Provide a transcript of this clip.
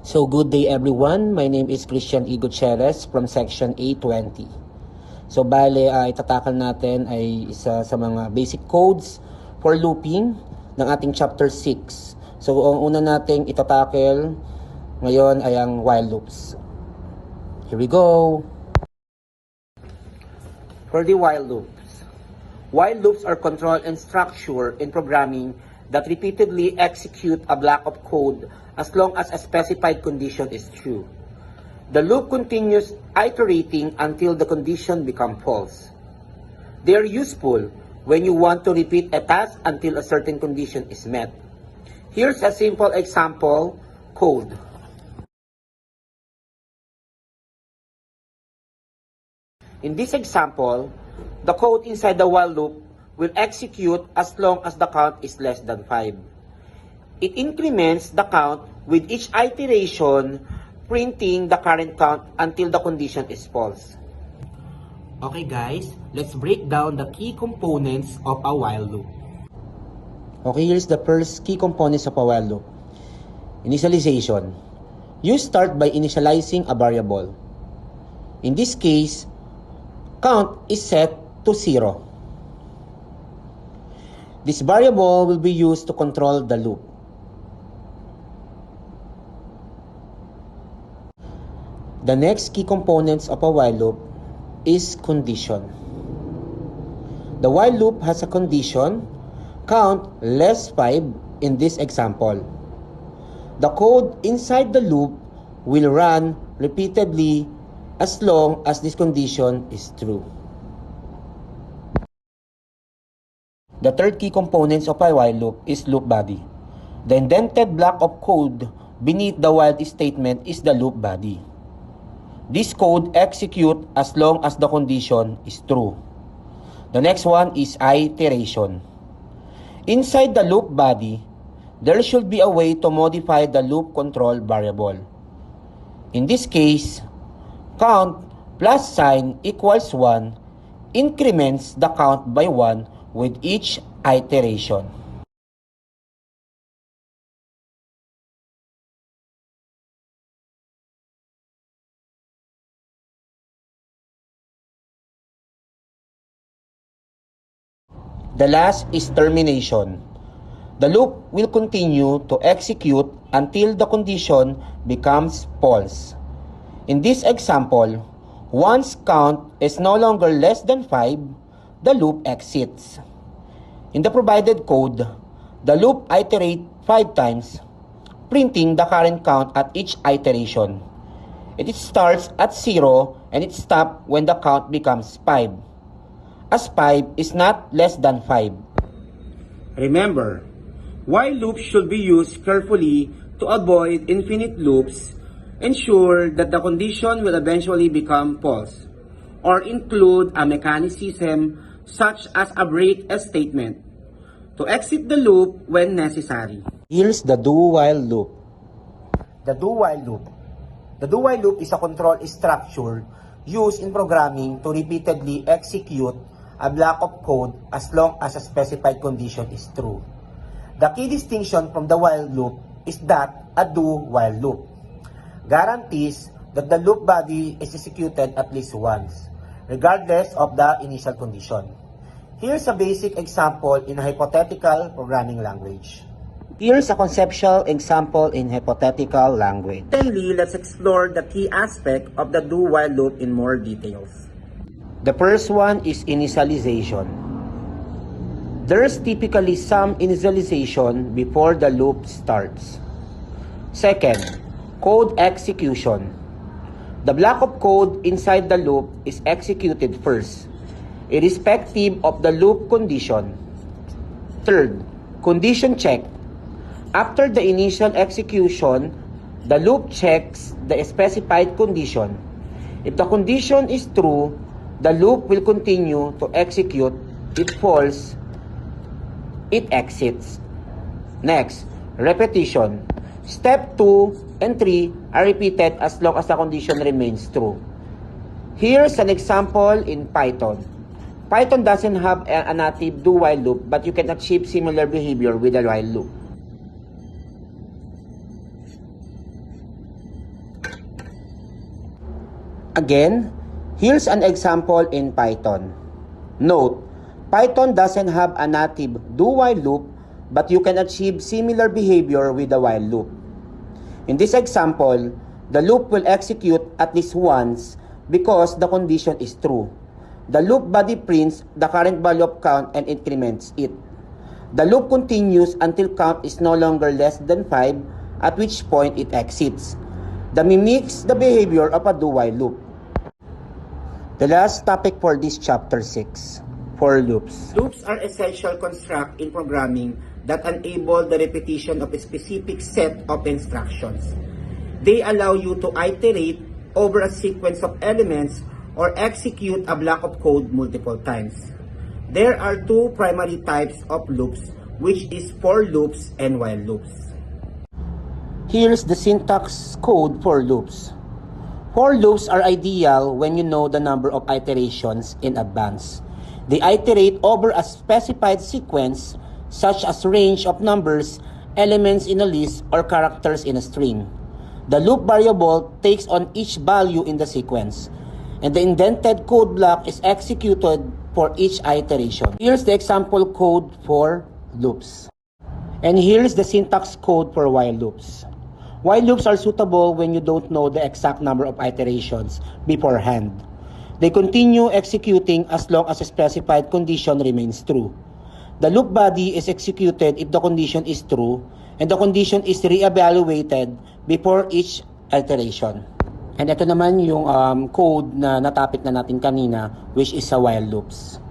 So good day everyone, my name is Christian E. Gutierrez from section A20. So bale, itatakal natin ay isa sa mga basic codes for looping ng ating chapter 6. So ang una nating itatakal ngayon ay ang while loops. Here we go! For the while loops. While loops are control and structure in programming that repeatedly execute a block of code as long as a specified condition is true. The loop continues iterating until the condition becomes false. They are useful when you want to repeat a task until a certain condition is met. Here's a simple example code. In this example, the code inside the while loop will execute as long as the count is less than 5. It increments the count with each iteration, printing the current count until the condition is false. Okay guys, let's break down the key components of a while loop. Okay, here's the first key components of a while loop. Initialization. You start by initializing a variable. In this case, count is set to 0. This variable will be used to control the loop. The next key components of a while loop is condition. The while loop has a condition, count less 5 in this example. The code inside the loop will run repeatedly as long as this condition is true. The third key components of a while loop is loop body. The indented block of code beneath the while statement is the loop body. This code executes as long as the condition is true. The next one is iteration. Inside the loop body, there should be a way to modify the loop control variable. In this case, count plus sign equals 1 increments the count by 1 with each iteration. The last is termination. The loop will continue to execute until the condition becomes false. In this example, once count is no longer less than 5, the loop exits. In the provided code, the loop iterates 5 times, printing the current count at each iteration. It starts at 0 and it stops when the count becomes 5. As 5 is not less than 5. Remember, while loops should be used carefully to avoid infinite loops, ensure that the condition will eventually become false, or include a mechanism such as a break statement to exit the loop when necessary. Here's the do-while loop. The do-while loop. The do-while loop is a control structure used in programming to repeatedly execute a block of code as long as a specified condition is true. The key distinction from the while loop is that a do-while loop guarantees that the loop body is executed at least once, regardless of the initial condition. Here's a basic example in a hypothetical programming language. Here's a conceptual example in hypothetical language. Finally, let's explore the key aspect of the do-while loop in more details. The first one is initialization. There's typically some initialization before the loop starts. Second, code execution. The block of code inside the loop is executed first, irrespective of the loop condition. Third, condition check. After the initial execution, the loop checks the specified condition. If the condition is true, the loop will continue to execute. If false, it exits. Next, repetition. Step 2 and 3 are repeated as long as the condition remains true. Here's an example in Python. Python doesn't have a native do-while loop, but you can achieve similar behavior with a while loop. Again, here's an example in Python. Note, Python doesn't have a native do-while loop, but you can achieve similar behavior with the while loop. In this example, the loop will execute at least once because the condition is true. The loop body prints the current value of count and increments it. The loop continues until count is no longer less than 5, at which point it exits. The mimics the behavior of a do-while loop. The last topic for this chapter 6, for loops. Loops are essential constructs in programming that enable the repetition of a specific set of instructions. They allow you to iterate over a sequence of elements or execute a block of code multiple times. There are two primary types of loops, which is for loops and while loops. Here's the syntax code for loops. For loops are ideal when you know the number of iterations in advance. They iterate over a specified sequence, such as range of numbers, elements in a list, or characters in a string. The loop variable takes on each value in the sequence, and the indented code block is executed for each iteration. Here's the example code for loops. And here's the syntax code for while loops. While loops are suitable when you don't know the exact number of iterations beforehand. They continue executing as long as a specified condition remains true. The loop body is executed if the condition is true, and the condition is re-evaluated before each iteration. And ito naman yung code na natapik na natin kanina, which is sa while loops.